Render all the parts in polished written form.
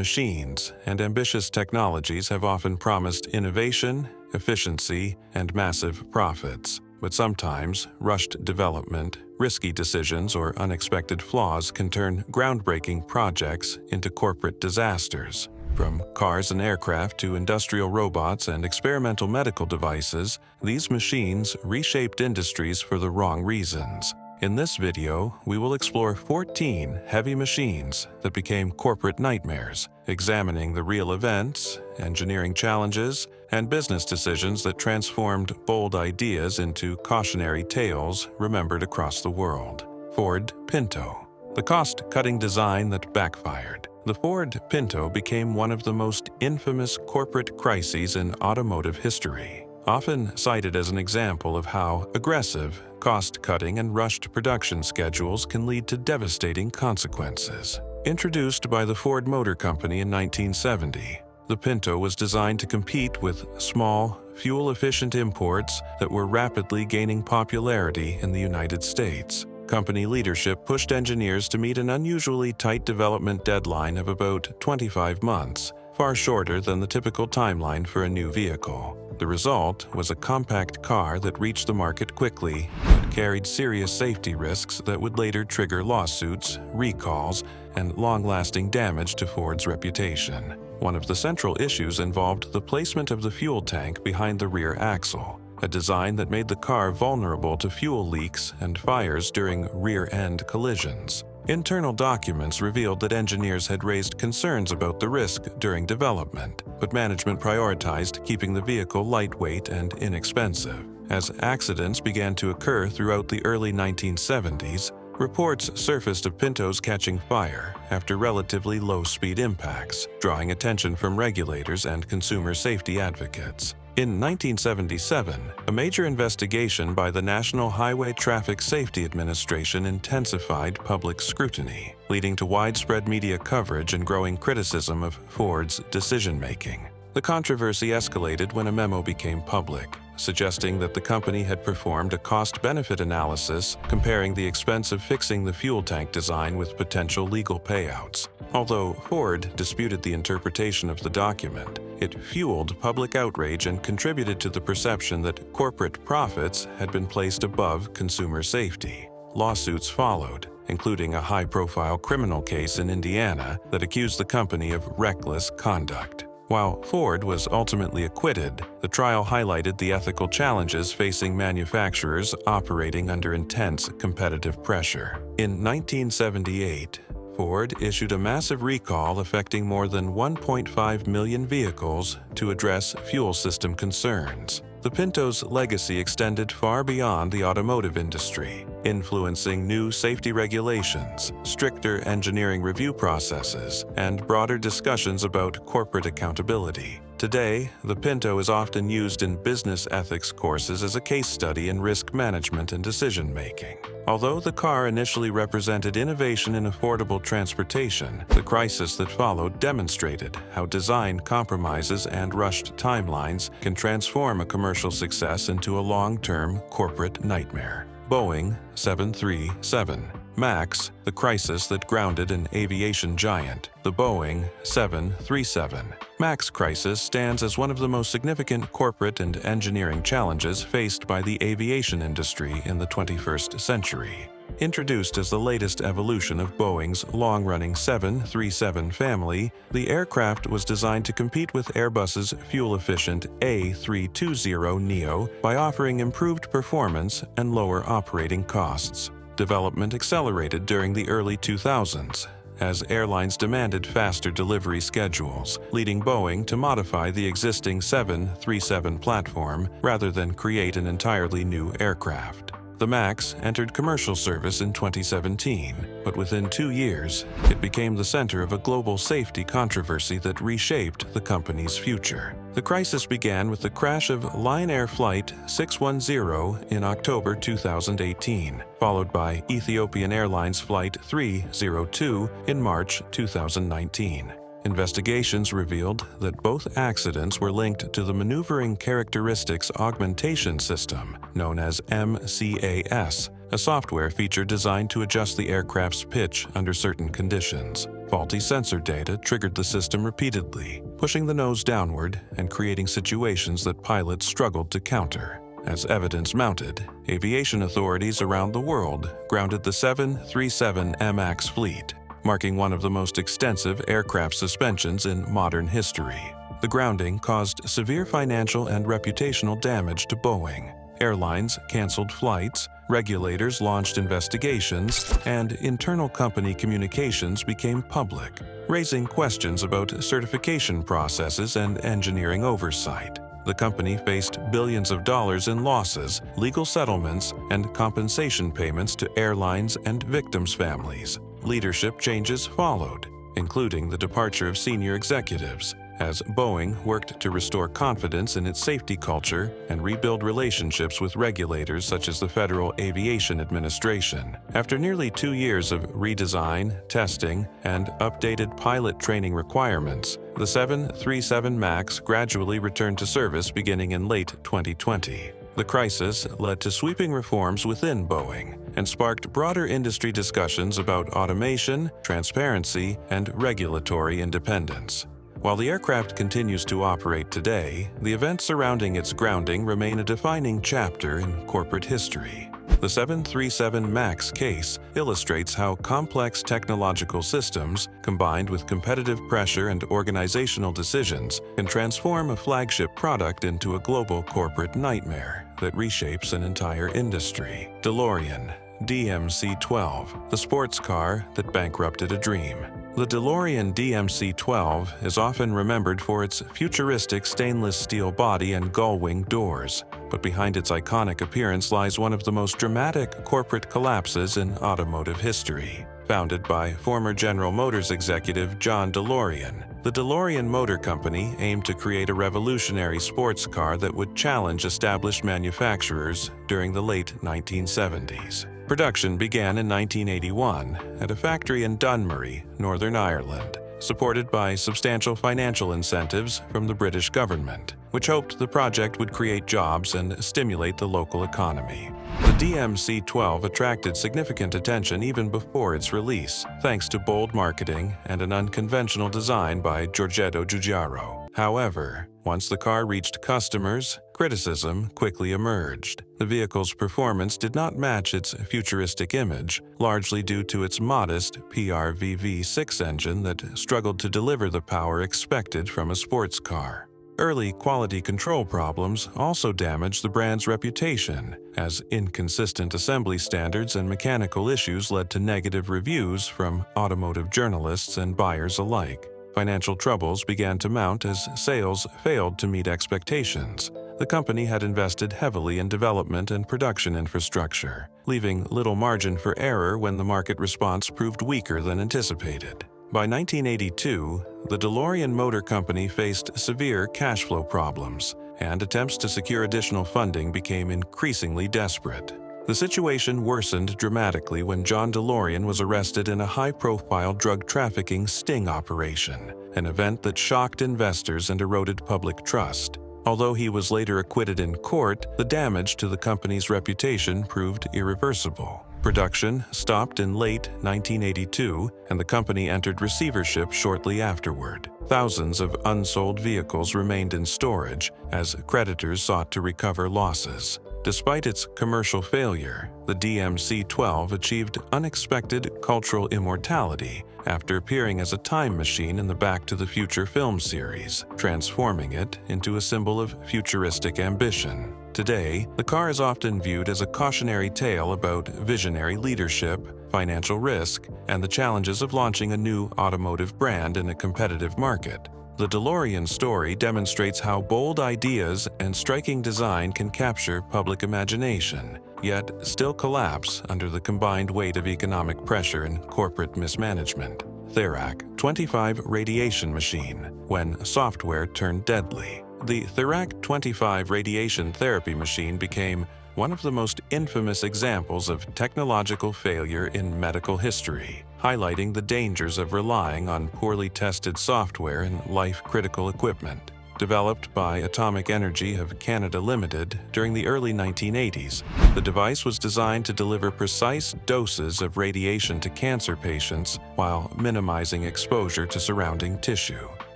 machines and ambitious technologies have often promised innovation, efficiency, and massive profits. But sometimes, rushed development, risky decisions, or unexpected flaws can turn groundbreaking projects into corporate disasters. From cars and aircraft to industrial robots and experimental medical devices, these machines reshaped industries for the wrong reasons. In this video, we will explore 14 heavy machines that became corporate nightmares, examining the real events, engineering challenges, and business decisions that transformed bold ideas into cautionary tales remembered across the world. Ford Pinto. The cost-cutting design that backfired. The Ford Pinto became one of the most infamous corporate crises in automotive history, often cited as an example of how aggressive, cost-cutting, and rushed production schedules can lead to devastating consequences. Introduced by the Ford Motor Company in 1970, the Pinto was designed to compete with small, fuel-efficient imports that were rapidly gaining popularity in the United States. Company leadership pushed engineers to meet an unusually tight development deadline of about 25 months, far shorter than the typical timeline for a new vehicle. The result was a compact car that reached the market quickly, but carried serious safety risks that would later trigger lawsuits, recalls, and long-lasting damage to Ford's reputation. One of the central issues involved the placement of the fuel tank behind the rear axle, a design that made the car vulnerable to fuel leaks and fires during rear-end collisions. Internal documents revealed that engineers had raised concerns about the risk during development, but management prioritized keeping the vehicle lightweight and inexpensive. As accidents began to occur throughout the early 1970s, reports surfaced of Pintos catching fire after relatively low-speed impacts, drawing attention from regulators and consumer safety advocates. In 1977, a major investigation by the National Highway Traffic Safety Administration intensified public scrutiny, leading to widespread media coverage and growing criticism of Ford's decision-making. The controversy escalated when a memo became public, suggesting that the company had performed a cost-benefit analysis comparing the expense of fixing the fuel tank design with potential legal payouts. Although Ford disputed the interpretation of the document, it fueled public outrage and contributed to the perception that corporate profits had been placed above consumer safety. Lawsuits followed, including a high-profile criminal case in Indiana that accused the company of reckless conduct. While Ford was ultimately acquitted, the trial highlighted the ethical challenges facing manufacturers operating under intense competitive pressure. In 1978, Ford issued a massive recall affecting more than 1.5 million vehicles to address fuel system concerns. The Pinto's legacy extended far beyond the automotive industry, influencing new safety regulations, stricter engineering review processes, and broader discussions about corporate accountability. Today, the Pinto is often used in business ethics courses as a case study in risk management and decision-making. Although the car initially represented innovation in affordable transportation, the crisis that followed demonstrated how design compromises and rushed timelines can transform a commercial success into a long-term corporate nightmare. Boeing 737. MAX, the crisis that grounded an aviation giant, the Boeing 737. MAX crisis stands as one of the most significant corporate and engineering challenges faced by the aviation industry in the 21st century. Introduced as the latest evolution of Boeing's long-running 737 family, the aircraft was designed to compete with Airbus's fuel-efficient A320neo by offering improved performance and lower operating costs. Development accelerated during the early 2000s, as airlines demanded faster delivery schedules, leading Boeing to modify the existing 737 platform rather than create an entirely new aircraft. The MAX entered commercial service in 2017, but within 2 years, it became the center of a global safety controversy that reshaped the company's future. The crisis began with the crash of Lion Air Flight 610 in October 2018, followed by Ethiopian Airlines Flight 302 in March 2019. Investigations revealed that both accidents were linked to the Maneuvering Characteristics Augmentation System, known as MCAS, a software feature designed to adjust the aircraft's pitch under certain conditions. Faulty sensor data triggered the system repeatedly, pushing the nose downward and creating situations that pilots struggled to counter. As evidence mounted, aviation authorities around the world grounded the 737 MAX fleet, marking one of the most extensive aircraft suspensions in modern history. The grounding caused severe financial and reputational damage to Boeing. Airlines canceled flights, regulators launched investigations, and internal company communications became public, raising questions about certification processes and engineering oversight. The company faced billions of dollars in losses, legal settlements, and compensation payments to airlines and victims' families. Leadership changes followed, including the departure of senior executives, as Boeing worked to restore confidence in its safety culture and rebuild relationships with regulators such as the Federal Aviation Administration. After nearly 2 years of redesign, testing, and updated pilot training requirements, the 737 MAX gradually returned to service beginning in late 2020. The crisis led to sweeping reforms within Boeing and sparked broader industry discussions about automation, transparency, and regulatory independence. While the aircraft continues to operate today, the events surrounding its grounding remain a defining chapter in corporate history. The 737 MAX case illustrates how complex technological systems, combined with competitive pressure and organizational decisions, can transform a flagship product into a global corporate nightmare that reshapes an entire industry. Delorean DMC-12, the sports car that bankrupted a dream. The Delorean DMC-12 is often remembered for its futuristic stainless steel body and gull-wing doors, but behind its iconic appearance lies one of the most dramatic corporate collapses in automotive history. Founded by former General Motors executive John DeLorean, the DeLorean Motor Company aimed to create a revolutionary sports car that would challenge established manufacturers during the late 1970s. Production began in 1981 at a factory in Dunmurry, Northern Ireland, supported by substantial financial incentives from the British government, which hoped the project would create jobs and stimulate the local economy. The DMC-12 attracted significant attention even before its release, thanks to bold marketing and an unconventional design by Giorgetto Giugiaro. However, once the car reached customers, criticism quickly emerged. The vehicle's performance did not match its futuristic image, largely due to its modest PRV-V6 engine that struggled to deliver the power expected from a sports car. Early quality control problems also damaged the brand's reputation, as inconsistent assembly standards and mechanical issues led to negative reviews from automotive journalists and buyers alike. Financial troubles began to mount as sales failed to meet expectations. The company had invested heavily in development and production infrastructure, leaving little margin for error when the market response proved weaker than anticipated. By 1982, the DeLorean Motor Company faced severe cash flow problems, and attempts to secure additional funding became increasingly desperate. The situation worsened dramatically when John DeLorean was arrested in a high-profile drug trafficking sting operation, an event that shocked investors and eroded public trust. Although he was later acquitted in court, the damage to the company's reputation proved irreversible. Production stopped in late 1982, and the company entered receivership shortly afterward. Thousands of unsold vehicles remained in storage as creditors sought to recover losses. Despite its commercial failure, the DMC-12 achieved unexpected cultural immortality after appearing as a time machine in the Back to the Future film series, transforming it into a symbol of futuristic ambition. Today, the car is often viewed as a cautionary tale about visionary leadership, financial risk, and the challenges of launching a new automotive brand in a competitive market. The DeLorean story demonstrates how bold ideas and striking design can capture public imagination, yet still collapse under the combined weight of economic pressure and corporate mismanagement. Theranos 25 radiation machine, when software turned deadly. The Theranos 25 radiation therapy machine became one of the most infamous examples of technological failure in medical history, highlighting the dangers of relying on poorly tested software and life-critical equipment. Developed by Atomic Energy of Canada Limited during the early 1980s, the device was designed to deliver precise doses of radiation to cancer patients while minimizing exposure to surrounding tissue.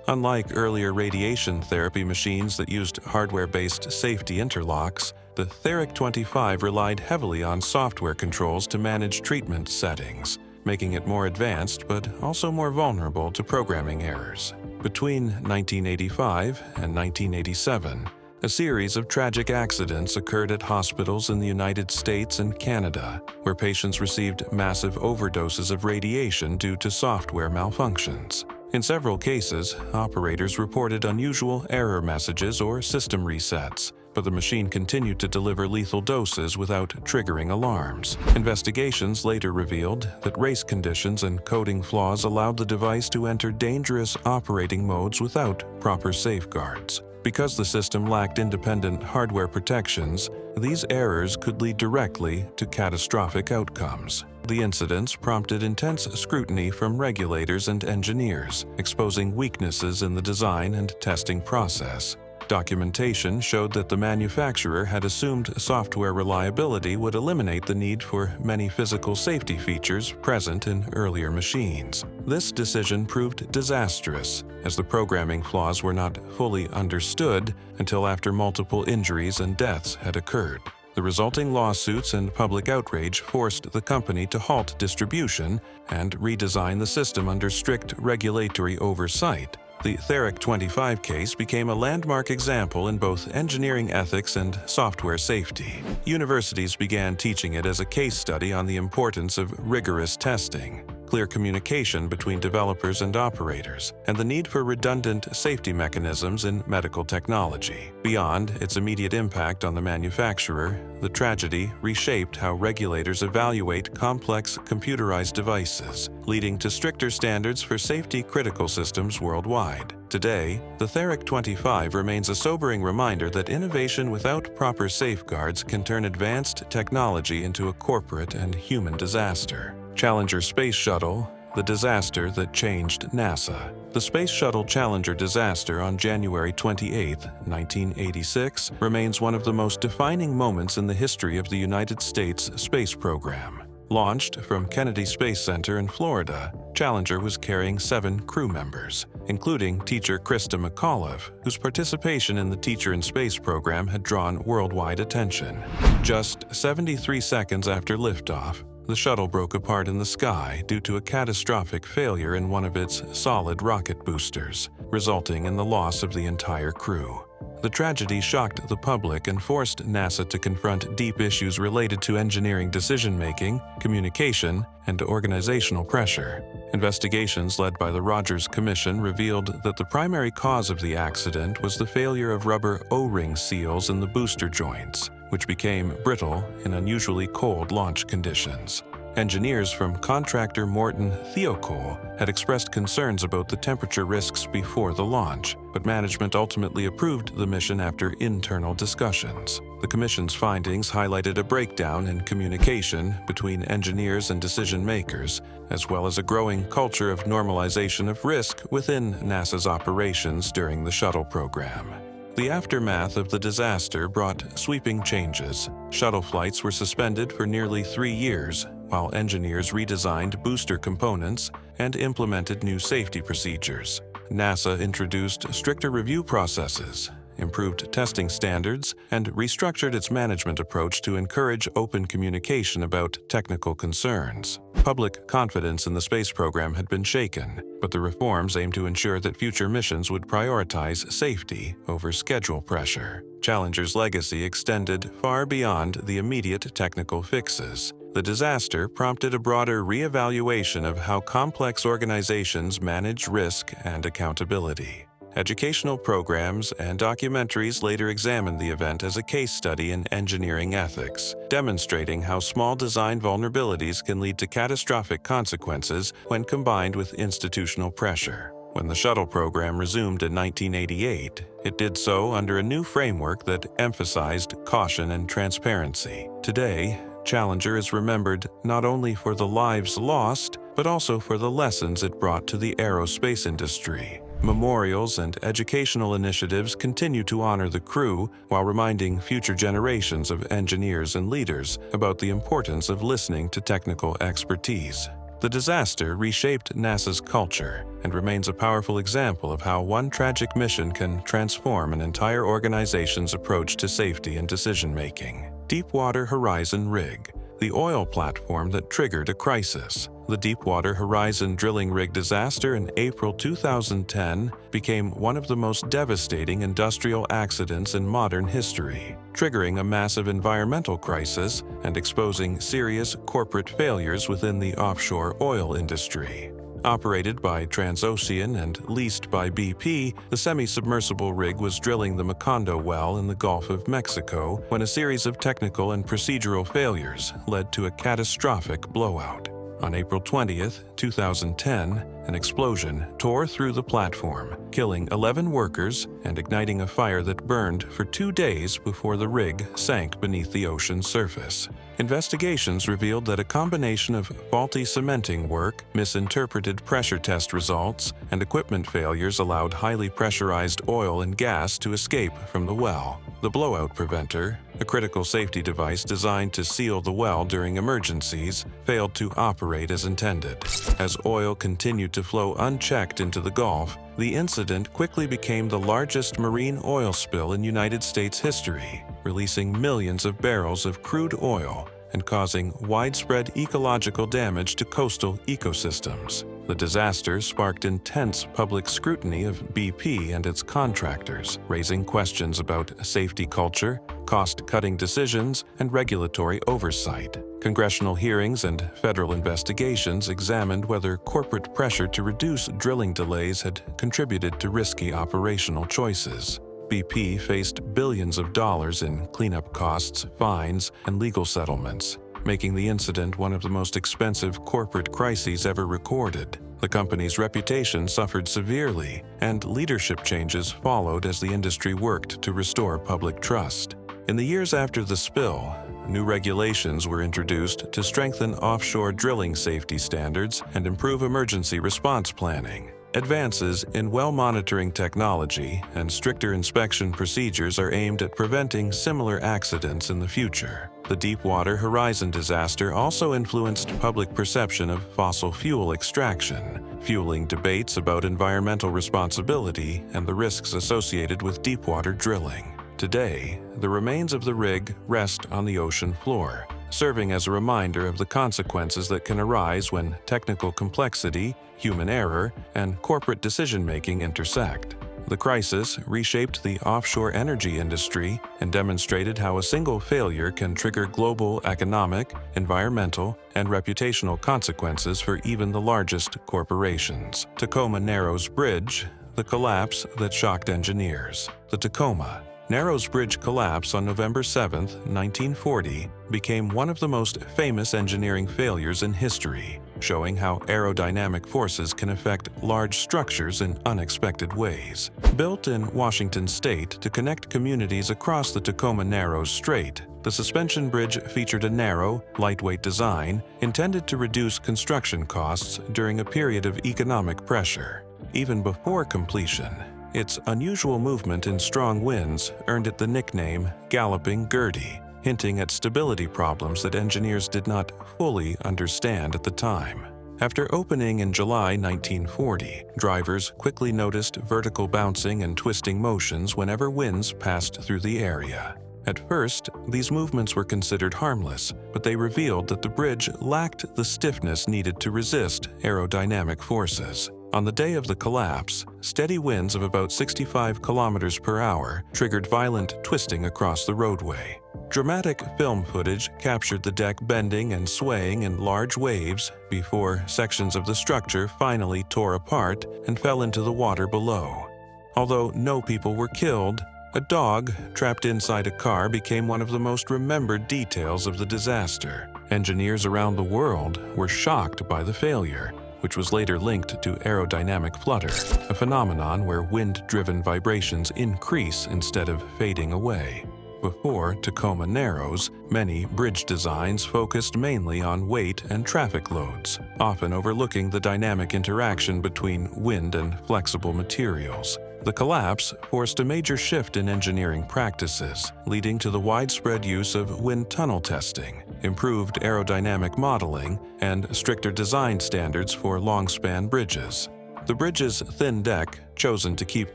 Unlike earlier radiation therapy machines that used hardware-based safety interlocks, the Theranos 25 relied heavily on software controls to manage treatment settings, making it more advanced but also more vulnerable to programming errors. Between 1985 and 1987, a series of tragic accidents occurred at hospitals in the United States and Canada, where patients received massive overdoses of radiation due to software malfunctions. In several cases, operators reported unusual error messages or system resets, but the machine continued to deliver lethal doses without triggering alarms. Investigations later revealed that race conditions and coding flaws allowed the device to enter dangerous operating modes without proper safeguards. Because the system lacked independent hardware protections, these errors could lead directly to catastrophic outcomes. The incidents prompted intense scrutiny from regulators and engineers, exposing weaknesses in the design and testing process. Documentation showed that the manufacturer had assumed software reliability would eliminate the need for many physical safety features present in earlier machines. This decision proved disastrous, as the programming flaws were not fully understood until after multiple injuries and deaths had occurred. The resulting lawsuits and public outrage forced the company to halt distribution and redesign the system under strict regulatory oversight. The Theranos 25 case became a landmark example in both engineering ethics and software safety. Universities began teaching it as a case study on the importance of rigorous testing, clear communication between developers and operators, and the need for redundant safety mechanisms in medical technology. Beyond its immediate impact on the manufacturer, the tragedy reshaped how regulators evaluate complex computerized devices, leading to stricter standards for safety-critical systems worldwide. Today, the Theranos 25 remains a sobering reminder that innovation without proper safeguards can turn advanced technology into a corporate and human disaster. Challenger Space Shuttle, the disaster that changed NASA. The Space Shuttle Challenger disaster on January 28, 1986, remains one of the most defining moments in the history of the United States space program. Launched from Kennedy Space Center in Florida, Challenger was carrying 7 crew members, including teacher Krista McAuliffe, whose participation in the Teacher in Space program had drawn worldwide attention. Just 73 seconds after liftoff, the shuttle broke apart in the sky due to a catastrophic failure in one of its solid rocket boosters, resulting in the loss of the entire crew. The tragedy shocked the public and forced NASA to confront deep issues related to engineering decision-making, communication, and organizational pressure. Investigations led by the Rogers Commission revealed that the primary cause of the accident was the failure of rubber O-ring seals in the booster joints, which became brittle in unusually cold launch conditions. Engineers from contractor Morton Thiokol had expressed concerns about the temperature risks before the launch, but management ultimately approved the mission after internal discussions. The Commission's findings highlighted a breakdown in communication between engineers and decision-makers, as well as a growing culture of normalization of risk within NASA's operations during the shuttle program. The aftermath of the disaster brought sweeping changes. Shuttle flights were suspended for nearly 3 years, while engineers redesigned booster components and implemented new safety procedures. NASA introduced stricter review processes, improved testing standards, and restructured its management approach to encourage open communication about technical concerns. Public confidence in the space program had been shaken, but the reforms aimed to ensure that future missions would prioritize safety over schedule pressure. Challenger's legacy extended far beyond the immediate technical fixes. The disaster prompted a broader reevaluation of how complex organizations manage risk and accountability. Educational programs and documentaries later examined the event as a case study in engineering ethics, demonstrating how small design vulnerabilities can lead to catastrophic consequences when combined with institutional pressure. When the shuttle program resumed in 1988, it did so under a new framework that emphasized caution and transparency. Today, Challenger is remembered not only for the lives lost, but also for the lessons it brought to the aerospace industry. Memorials and educational initiatives continue to honor the crew while reminding future generations of engineers and leaders about the importance of listening to technical expertise. The disaster reshaped NASA's culture and remains a powerful example of how one tragic mission can transform an entire organization's approach to safety and decision-making. Deepwater Horizon rig, the oil platform that triggered a crisis. The Deepwater Horizon drilling rig disaster in April 2010 became one of the most devastating industrial accidents in modern history, triggering a massive environmental crisis and exposing serious corporate failures within the offshore oil industry. Operated by Transocean and leased by BP, the semi-submersible rig was drilling the Macondo well in the Gulf of Mexico when a series of technical and procedural failures led to a catastrophic blowout. On April 20, 2010, an explosion tore through the platform, killing 11 workers and igniting a fire that burned for 2 days before the rig sank beneath the ocean's surface. Investigations revealed that a combination of faulty cementing work, misinterpreted pressure test results, and equipment failures allowed highly pressurized oil and gas to escape from the well. The blowout preventer, a critical safety device designed to seal the well during emergencies, failed to operate as intended. As oil continued to flow unchecked into the Gulf, the incident quickly became the largest marine oil spill in United States history, releasing millions of barrels of crude oil and causing widespread ecological damage to coastal ecosystems. The disaster sparked intense public scrutiny of BP and its contractors, raising questions about safety culture, cost-cutting decisions, and regulatory oversight. Congressional hearings and federal investigations examined whether corporate pressure to reduce drilling delays had contributed to risky operational choices. BP faced billions of dollars in cleanup costs, fines, and legal settlements, making the incident one of the most expensive corporate crises ever recorded. The company's reputation suffered severely, and leadership changes followed as the industry worked to restore public trust. In the years after the spill, new regulations were introduced to strengthen offshore drilling safety standards and improve emergency response planning. Advances in well monitoring technology and stricter inspection procedures are aimed at preventing similar accidents in the future. The Deepwater Horizon disaster also influenced public perception of fossil fuel extraction, fueling debates about environmental responsibility and the risks associated with deepwater drilling. Today, the remains of the rig rest on the ocean floor, serving as a reminder of the consequences that can arise when technical complexity, human error, and corporate decision-making intersect. The crisis reshaped the offshore energy industry and demonstrated how a single failure can trigger global economic, environmental, and reputational consequences for even the largest corporations. Tacoma Narrows Bridge, the collapse that shocked engineers. The Tacoma Narrows Bridge collapse on November 7, 1940, became one of the most famous engineering failures in history, showing how aerodynamic forces can affect large structures in unexpected ways. Built in Washington state to connect communities across the Tacoma Narrows Strait, the suspension bridge featured a narrow, lightweight design intended to reduce construction costs during a period of economic pressure. Even before completion, its unusual movement in strong winds earned it the nickname Galloping Gertie, hinting at stability problems that engineers did not fully understand at the time. After opening in July 1940, drivers quickly noticed vertical bouncing and twisting motions whenever winds passed through the area. At first, these movements were considered harmless, but they revealed that the bridge lacked the stiffness needed to resist aerodynamic forces. On the day of the collapse, steady winds of about 65 kilometers per hour triggered violent twisting across the roadway. Dramatic film footage captured the deck bending and swaying in large waves before sections of the structure finally tore apart and fell into the water below. Although no people were killed, a dog trapped inside a car became one of the most remembered details of the disaster. Engineers around the world were shocked by the failure, which was later linked to aerodynamic flutter, a phenomenon where wind-driven vibrations increase instead of fading away. Before Tacoma Narrows, many bridge designs focused mainly on weight and traffic loads, often overlooking the dynamic interaction between wind and flexible materials. The collapse forced a major shift in engineering practices, leading to the widespread use of wind tunnel testing, improved aerodynamic modeling, and stricter design standards for long-span bridges. The bridge's thin deck, chosen to keep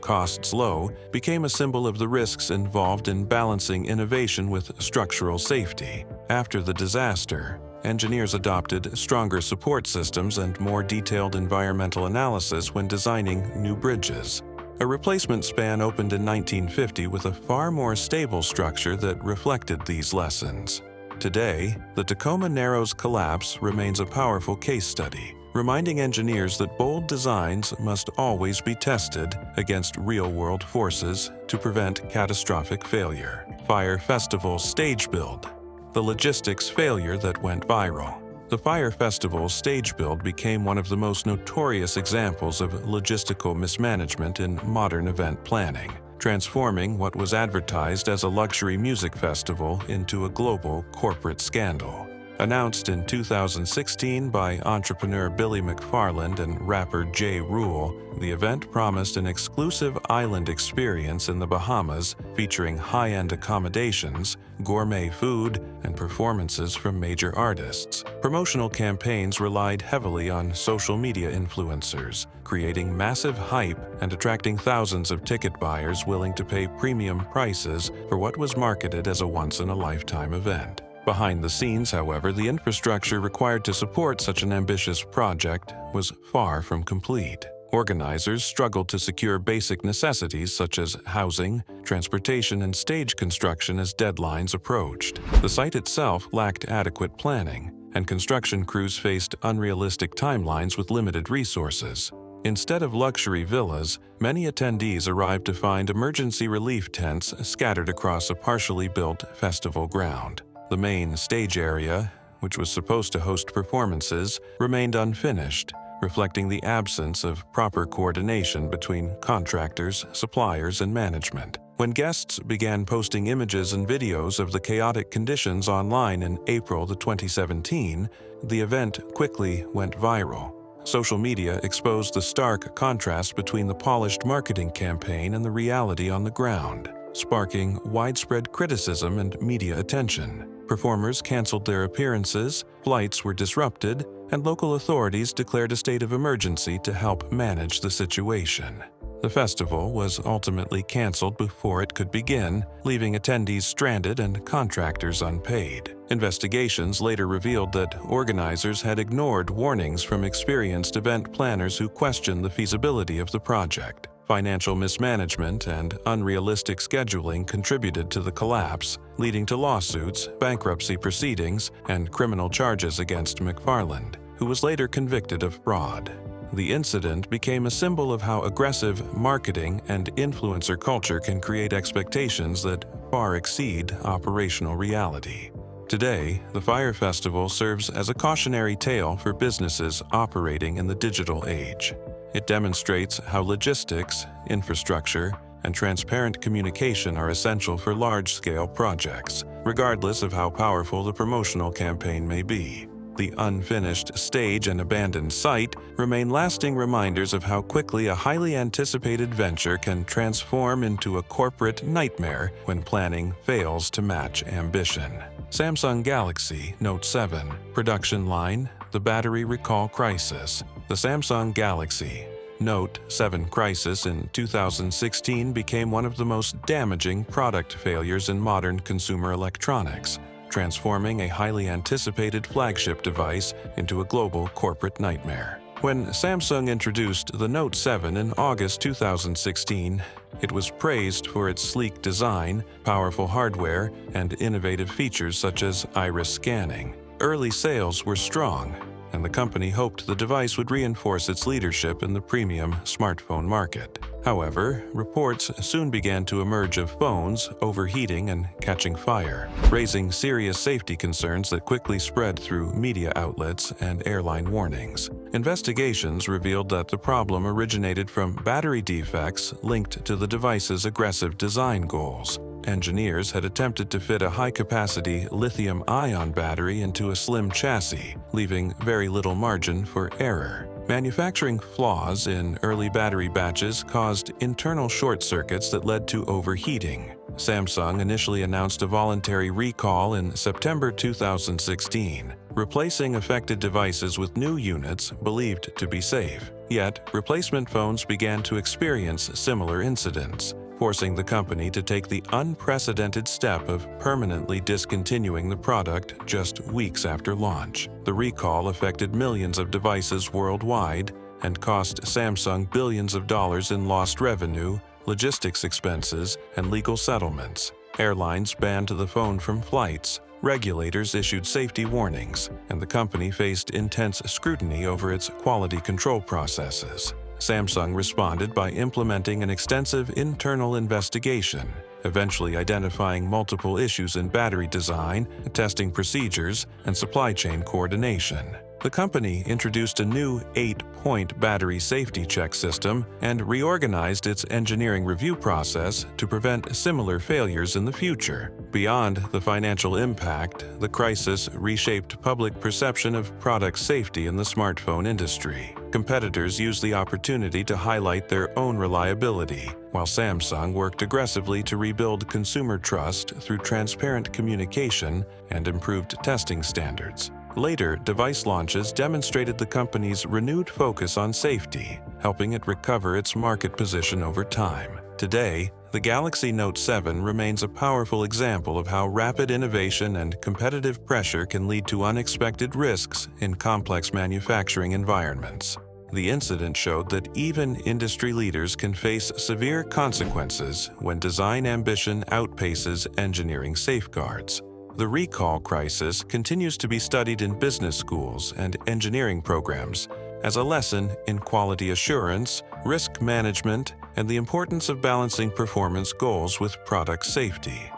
costs low, became a symbol of the risks involved in balancing innovation with structural safety. After the disaster, engineers adopted stronger support systems and more detailed environmental analysis when designing new bridges. A replacement span opened in 1950 with a far more stable structure that reflected these lessons. Today, the Tacoma Narrows collapse remains a powerful case study, reminding engineers that bold designs must always be tested against real-world forces to prevent catastrophic failure. Fyre Festival stage build, the logistics failure that went viral. The Fyre Festival stage build became one of the most notorious examples of logistical mismanagement in modern event planning, transforming what was advertised as a luxury music festival into a global corporate scandal. Announced in 2016 by entrepreneur Billy McFarland and rapper Ja Rule, the event promised an exclusive island experience in the Bahamas featuring high-end accommodations, gourmet food, and performances from major artists. Promotional campaigns relied heavily on social media influencers, creating massive hype and attracting thousands of ticket buyers willing to pay premium prices for what was marketed as a once-in-a-lifetime event. Behind the scenes, however, the infrastructure required to support such an ambitious project was far from complete. Organizers struggled to secure basic necessities such as housing, transportation, and stage construction as deadlines approached. The site itself lacked adequate planning, and construction crews faced unrealistic timelines with limited resources. Instead of luxury villas, many attendees arrived to find emergency relief tents scattered across a partially built festival ground. The main stage area, which was supposed to host performances, remained unfinished, reflecting the absence of proper coordination between contractors, suppliers, and management. When guests began posting images and videos of the chaotic conditions online in April 2017, the event quickly went viral. Social media exposed the stark contrast between the polished marketing campaign and the reality on the ground, sparking widespread criticism and media attention. Performers canceled their appearances, flights were disrupted, and local authorities declared a state of emergency to help manage the situation. The festival was ultimately canceled before it could begin, leaving attendees stranded and contractors unpaid. Investigations later revealed that organizers had ignored warnings from experienced event planners who questioned the feasibility of the project. Financial mismanagement and unrealistic scheduling contributed to the collapse, leading to lawsuits, bankruptcy proceedings, and criminal charges against McFarland, who was later convicted of fraud. The incident became a symbol of how aggressive marketing and influencer culture can create expectations that far exceed operational reality. Today, the Fyre Festival serves as a cautionary tale for businesses operating in the digital age. It demonstrates how logistics, infrastructure, and transparent communication are essential for large-scale projects, regardless of how powerful the promotional campaign may be. The unfinished stage and abandoned site remain lasting reminders of how quickly a highly anticipated venture can transform into a corporate nightmare when planning fails to match ambition. Samsung Galaxy Note 7 Production Line, the Battery Recall Crisis. The Samsung Galaxy Note 7 crisis in 2016 became one of the most damaging product failures in modern consumer electronics, transforming a highly anticipated flagship device into a global corporate nightmare. When Samsung introduced the Note 7 in August 2016, it was praised for its sleek design, powerful hardware, and innovative features such as iris scanning. Early sales were strong, and the company hoped the device would reinforce its leadership in the premium smartphone market. However, reports soon began to emerge of phones overheating and catching fire, raising serious safety concerns that quickly spread through media outlets and airline warnings. Investigations revealed that the problem originated from battery defects linked to the device's aggressive design goals. engineers had attempted to fit a high-capacity lithium-ion battery into a slim chassis, leaving very little margin for error. Manufacturing flaws in early battery batches caused internal short circuits that led to overheating. Samsung initially announced a voluntary recall in September 2016, replacing affected devices with new units believed to be safe. Yet, replacement phones began to experience similar incidents, forcing the company to take the unprecedented step of permanently discontinuing the product just weeks after launch. The recall affected millions of devices worldwide and cost Samsung billions of dollars in lost revenue, logistics expenses, and legal settlements. Airlines banned the phone from flights, regulators issued safety warnings, and the company faced intense scrutiny over its quality control processes. Samsung responded by implementing an extensive internal investigation, eventually identifying multiple issues in battery design, testing procedures, and supply chain coordination. The company introduced a new 8-point battery safety check system and reorganized its engineering review process to prevent similar failures in the future. Beyond the financial impact, the crisis reshaped public perception of product safety in the smartphone industry. Competitors used the opportunity to highlight their own reliability, while Samsung worked aggressively to rebuild consumer trust through transparent communication and improved testing standards. Later, device launches demonstrated the company's renewed focus on safety, helping it recover its market position over time. Today, the Galaxy Note 7 remains a powerful example of how rapid innovation and competitive pressure can lead to unexpected risks in complex manufacturing environments. The incident showed that even industry leaders can face severe consequences when design ambition outpaces engineering safeguards. The recall crisis continues to be studied in business schools and engineering programs as a lesson in quality assurance, risk management, and the importance of balancing performance goals with product safety.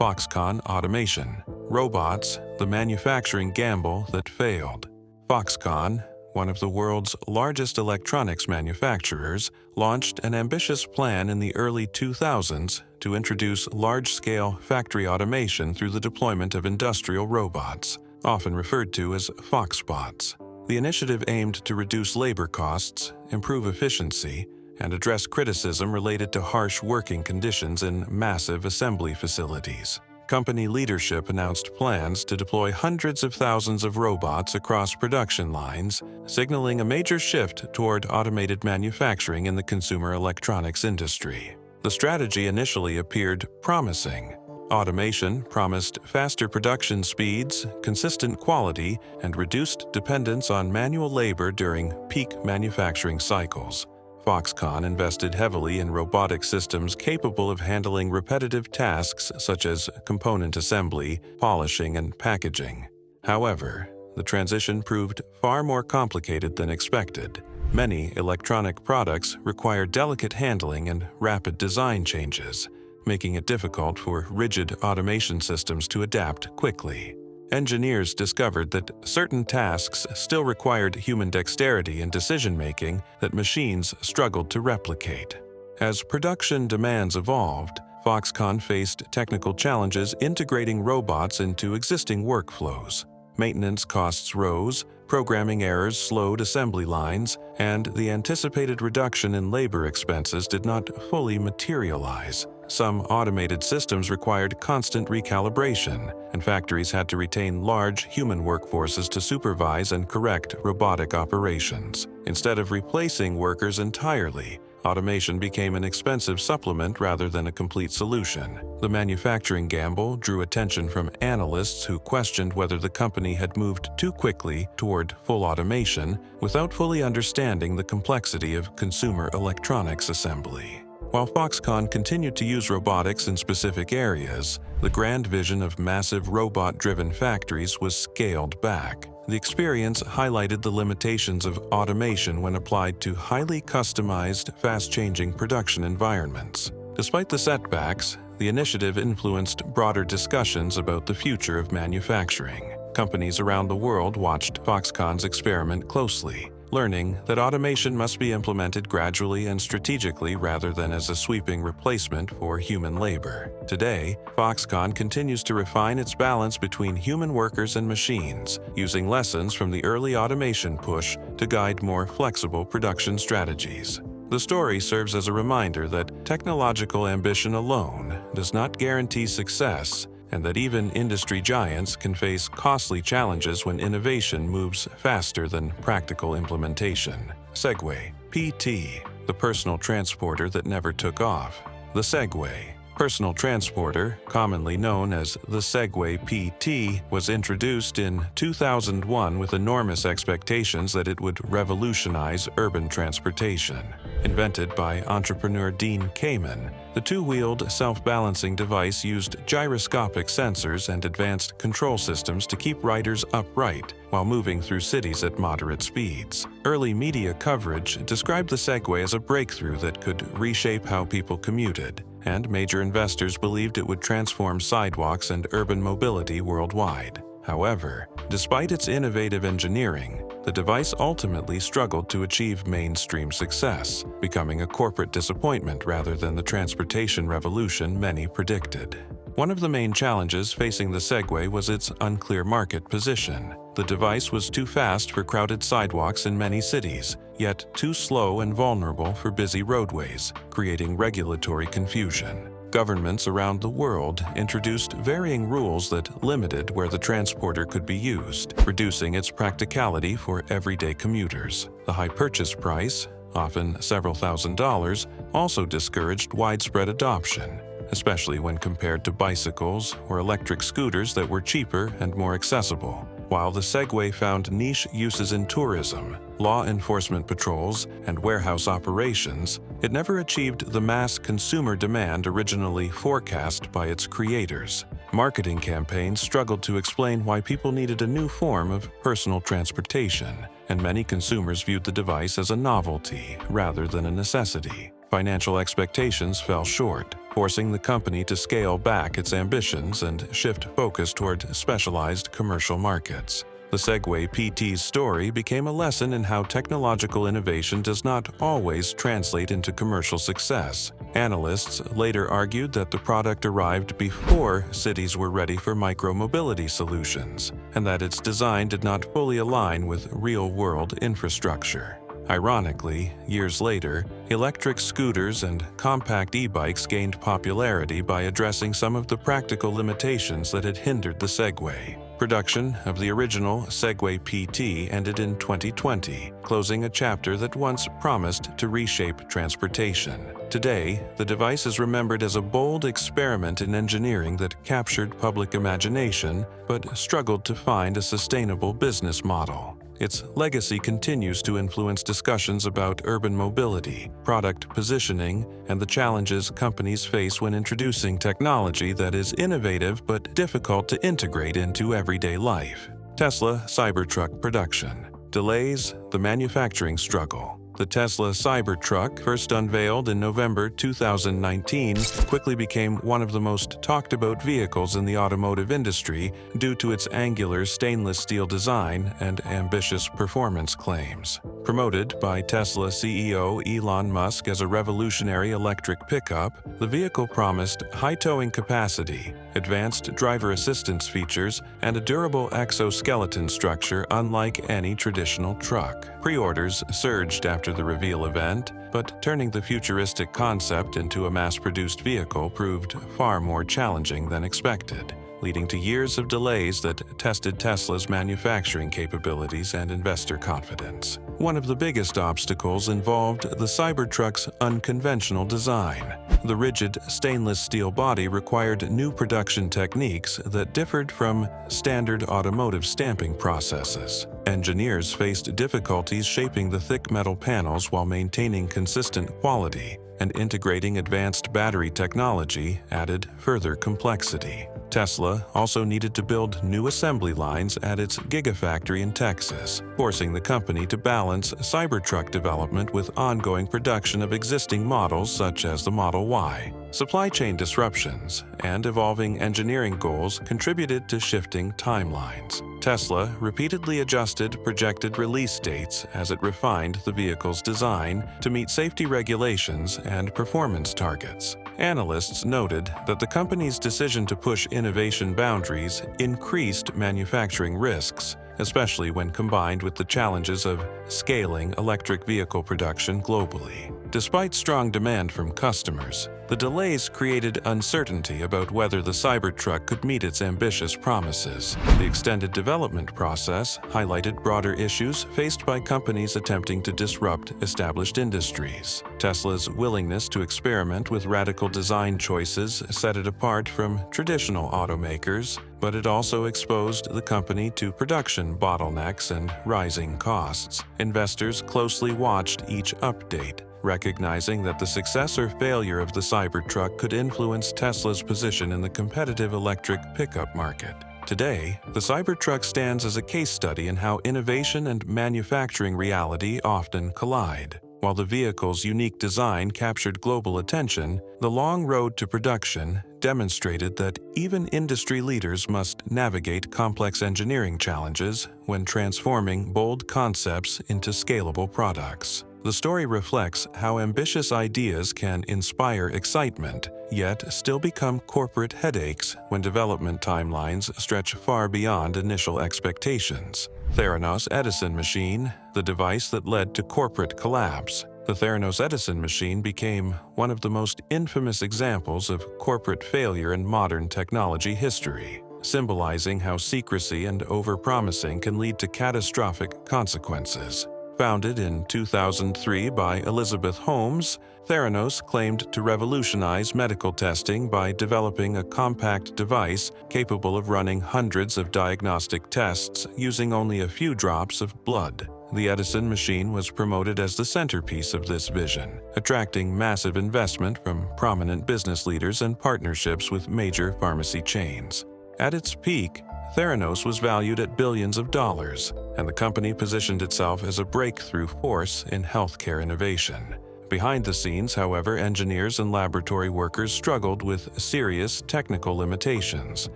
Foxconn Automation. Robots, the manufacturing gamble that failed. Foxconn, one of the world's largest electronics manufacturers, launched an ambitious plan in the early 2000s to introduce large-scale factory automation through the deployment of industrial robots, often referred to as Foxbots. The initiative aimed to reduce labor costs, improve efficiency, and address criticism related to harsh working conditions in massive assembly facilities. Company leadership announced plans to deploy hundreds of thousands of robots across production lines, signaling a major shift toward automated manufacturing in the consumer electronics industry. The strategy initially appeared promising. Automation promised faster production speeds, consistent quality, and reduced dependence on manual labor during peak manufacturing cycles. Foxconn invested heavily in robotic systems capable of handling repetitive tasks such as component assembly, polishing, and packaging. However, the transition proved far more complicated than expected. Many electronic products require delicate handling and rapid design changes, making it difficult for rigid automation systems to adapt quickly. Engineers discovered that certain tasks still required human dexterity and decision-making that machines struggled to replicate. As production demands evolved, Foxconn faced technical challenges integrating robots into existing workflows. Maintenance costs rose, programming errors slowed assembly lines, and the anticipated reduction in labor expenses did not fully materialize. Some automated systems required constant recalibration, and factories had to retain large human workforces to supervise and correct robotic operations. Instead of replacing workers entirely, automation became an expensive supplement rather than a complete solution. The manufacturing gamble drew attention from analysts who questioned whether the company had moved too quickly toward full automation without fully understanding the complexity of consumer electronics assembly. While Foxconn continued to use robotics in specific areas, the grand vision of massive robot-driven factories was scaled back. The experience highlighted the limitations of automation when applied to highly customized, fast-changing production environments. Despite the setbacks, the initiative influenced broader discussions about the future of manufacturing. Companies around the world watched Foxconn's experiment closely, learning that automation must be implemented gradually and strategically rather than as a sweeping replacement for human labor. Today, Foxconn continues to refine its balance between human workers and machines, using lessons from the early automation push to guide more flexible production strategies. The story serves as a reminder that technological ambition alone does not guarantee success, and that even industry giants can face costly challenges when innovation moves faster than practical implementation. Segway, PT, the personal transporter that never took off. The Segway, personal transporter, commonly known as the Segway PT, was introduced in 2001 with enormous expectations that it would revolutionize urban transportation. Invented by entrepreneur Dean Kamen, the two-wheeled self-balancing device used gyroscopic sensors and advanced control systems to keep riders upright while moving through cities at moderate speeds. Early media coverage described the Segway as a breakthrough that could reshape how people commuted, and major investors believed it would transform sidewalks and urban mobility worldwide. However, despite its innovative engineering, the device ultimately struggled to achieve mainstream success, becoming a corporate disappointment rather than the transportation revolution many predicted. One of the main challenges facing the Segway was its unclear market position. The device was too fast for crowded sidewalks in many cities, yet too slow and vulnerable for busy roadways, creating regulatory confusion. Governments around the world introduced varying rules that limited where the transporter could be used, reducing its practicality for everyday commuters. The high purchase price, often several $1,000s, also discouraged widespread adoption, especially when compared to bicycles or electric scooters that were cheaper and more accessible. While the Segway found niche uses in tourism, law enforcement patrols, and warehouse operations, it never achieved the mass consumer demand originally forecast by its creators. Marketing campaigns struggled to explain why people needed a new form of personal transportation, and many consumers viewed the device as a novelty rather than a necessity. Financial expectations fell short, forcing the company to scale back its ambitions and shift focus toward specialized commercial markets. The Segway PT's story became a lesson in how technological innovation does not always translate into commercial success. Analysts later argued that the product arrived before cities were ready for micromobility solutions, and that its design did not fully align with real-world infrastructure. Ironically, years later, electric scooters and compact e-bikes gained popularity by addressing some of the practical limitations that had hindered the Segway. Production of the original Segway PT ended in 2020, closing a chapter that once promised to reshape transportation. Today, the device is remembered as a bold experiment in engineering that captured public imagination but struggled to find a sustainable business model. Its legacy continues to influence discussions about urban mobility, product positioning, and the challenges companies face when introducing technology that is innovative but difficult to integrate into everyday life. Tesla Cybertruck production. Delays, the manufacturing struggle. The Tesla Cybertruck, first unveiled in November 2019, quickly became one of the most talked-about vehicles in the automotive industry due to its angular stainless steel design and ambitious performance claims. Promoted by Tesla CEO Elon Musk as a revolutionary electric pickup, the vehicle promised high towing capacity, advanced driver assistance features, and a durable exoskeleton structure unlike any traditional truck. Pre-orders surged after the reveal event, but turning the futuristic concept into a mass-produced vehicle proved far more challenging than expected, leading to years of delays that tested Tesla's manufacturing capabilities and investor confidence. One of the biggest obstacles involved the Cybertruck's unconventional design. The rigid stainless steel body required new production techniques that differed from standard automotive stamping processes. Engineers faced difficulties shaping the thick metal panels while maintaining consistent quality, and integrating advanced battery technology added further complexity. Tesla also needed to build new assembly lines at its Gigafactory in Texas, forcing the company to balance Cybertruck development with ongoing production of existing models such as the Model Y. Supply chain disruptions and evolving engineering goals contributed to shifting timelines. Tesla repeatedly adjusted projected release dates as it refined the vehicle's design to meet safety regulations and performance targets. Analysts noted that the company's decision to push innovation boundaries increased manufacturing risks, especially when combined with the challenges of scaling electric vehicle production globally. Despite strong demand from customers, the delays created uncertainty about whether the Cybertruck could meet its ambitious promises. The extended development process highlighted broader issues faced by companies attempting to disrupt established industries. Tesla's willingness to experiment with radical design choices set it apart from traditional automakers, but it also exposed the company to production bottlenecks and rising costs. Investors closely watched each update, recognizing that the success or failure of the Cybertruck could influence Tesla's position in the competitive electric pickup market. Today, the Cybertruck stands as a case study in how innovation and manufacturing reality often collide. While the vehicle's unique design captured global attention, the long road to production demonstrated that even industry leaders must navigate complex engineering challenges when transforming bold concepts into scalable products. The story reflects how ambitious ideas can inspire excitement, yet still become corporate headaches when development timelines stretch far beyond initial expectations. Theranos Edison machine, the device that led to corporate collapse. The Theranos Edison machine became one of the most infamous examples of corporate failure in modern technology history, symbolizing how secrecy and overpromising can lead to catastrophic consequences. Founded in 2003 by Elizabeth Holmes, Theranos claimed to revolutionize medical testing by developing a compact device capable of running hundreds of diagnostic tests using only a few drops of blood. The Edison machine was promoted as the centerpiece of this vision, attracting massive investment from prominent business leaders and partnerships with major pharmacy chains. At its peak, Theranos was valued at billions of dollars, and the company positioned itself as a breakthrough force in healthcare innovation. Behind the scenes, however, engineers and laboratory workers struggled with serious technical limitations.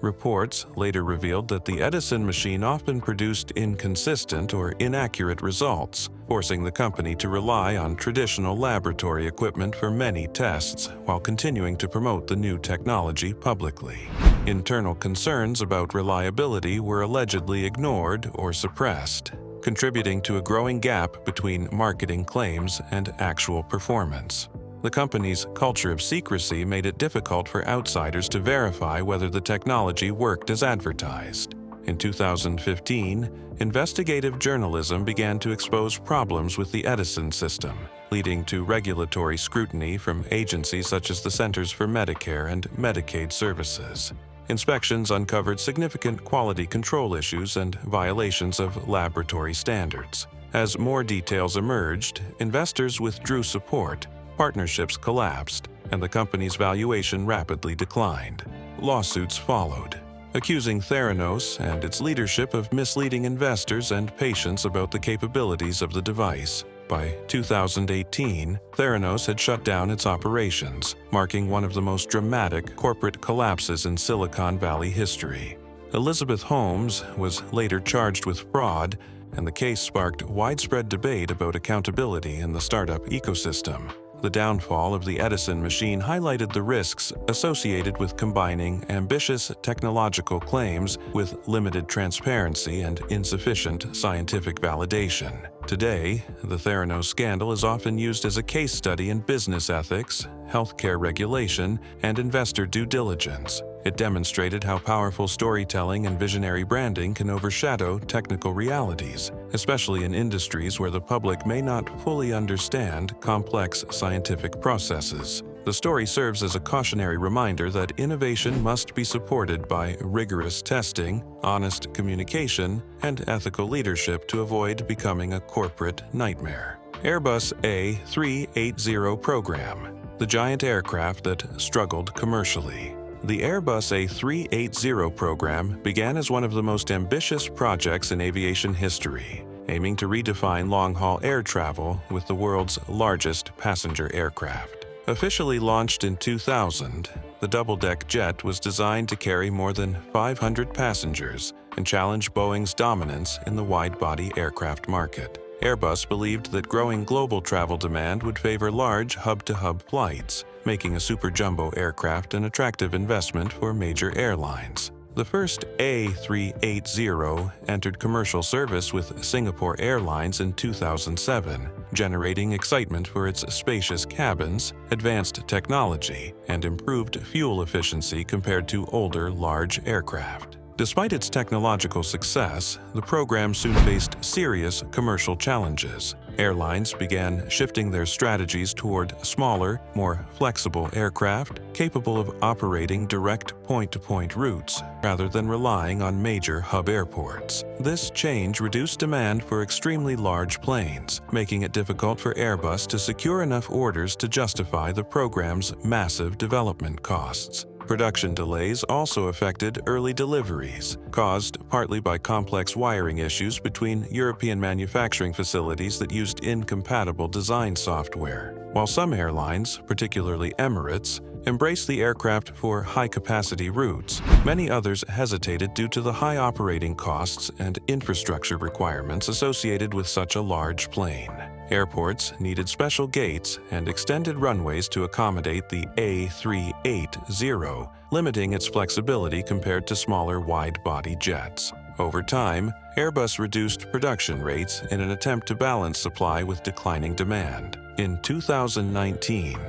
Reports later revealed that the Edison machine often produced inconsistent or inaccurate results, forcing the company to rely on traditional laboratory equipment for many tests while continuing to promote the new technology publicly. Internal concerns about reliability were allegedly ignored or suppressed, contributing to a growing gap between marketing claims and actual performance. The company's culture of secrecy made it difficult for outsiders to verify whether the technology worked as advertised. In 2015, investigative journalism began to expose problems with the Edison system, leading to regulatory scrutiny from agencies such as the Centers for Medicare and Medicaid Services. Inspections uncovered significant quality control issues and violations of laboratory standards. As more details emerged, investors withdrew support, partnerships collapsed, and the company's valuation rapidly declined. Lawsuits followed, accusing Theranos and its leadership of misleading investors and patients about the capabilities of the device. By 2018, Theranos had shut down its operations, marking one of the most dramatic corporate collapses in Silicon Valley history. Elizabeth Holmes was later charged with fraud, and the case sparked widespread debate about accountability in the startup ecosystem. The downfall of the Edison machine highlighted the risks associated with combining ambitious technological claims with limited transparency and insufficient scientific validation. Today, the Theranos scandal is often used as a case study in business ethics, healthcare regulation, and investor due diligence. It demonstrated how powerful storytelling and visionary branding can overshadow technical realities, especially in industries where the public may not fully understand complex scientific processes. The story serves as a cautionary reminder that innovation must be supported by rigorous testing, honest communication, and ethical leadership to avoid becoming a corporate nightmare. Airbus A380 program, the giant aircraft that struggled commercially. The Airbus A380 program began as one of the most ambitious projects in aviation history, aiming to redefine long-haul air travel with the world's largest passenger aircraft. Officially launched in 2000, the double-deck jet was designed to carry more than 500 passengers and challenge Boeing's dominance in the wide-body aircraft market. Airbus believed that growing global travel demand would favor large hub-to-hub flights, making a super jumbo aircraft an attractive investment for major airlines. The first A380 entered commercial service with Singapore Airlines in 2007, generating excitement for its spacious cabins, advanced technology, and improved fuel efficiency compared to older large aircraft. Despite its technological success, the program soon faced serious commercial challenges. Airlines began shifting their strategies toward smaller, more flexible aircraft capable of operating direct point-to-point routes rather than relying on major hub airports. This change reduced demand for extremely large planes, making it difficult for Airbus to secure enough orders to justify the program's massive development costs. Production delays also affected early deliveries, caused partly by complex wiring issues between European manufacturing facilities that used incompatible design software. While some airlines, particularly Emirates, embraced the aircraft for high-capacity routes, many others hesitated due to the high operating costs and infrastructure requirements associated with such a large plane. Airports needed special gates and extended runways to accommodate the A380, limiting its flexibility compared to smaller wide-body jets. Over time, Airbus reduced production rates in an attempt to balance supply with declining demand. In 2019,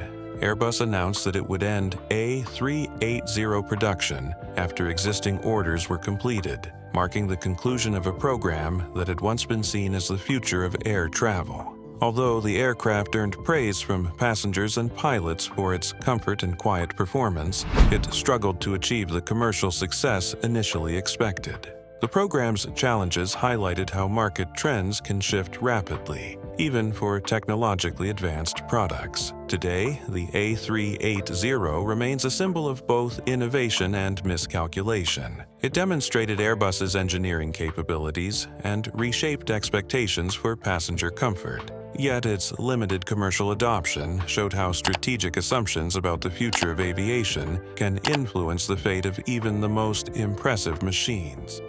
Airbus announced that it would end A380 production after existing orders were completed, marking the conclusion of a program that had once been seen as the future of air travel. Although the aircraft earned praise from passengers and pilots for its comfort and quiet performance, it struggled to achieve the commercial success initially expected. The program's challenges highlighted how market trends can shift rapidly, even for technologically advanced products. Today, the A380 remains a symbol of both innovation and miscalculation. It demonstrated Airbus's engineering capabilities and reshaped expectations for passenger comfort. Yet its limited commercial adoption showed how strategic assumptions about the future of aviation can influence the fate of even the most impressive machines.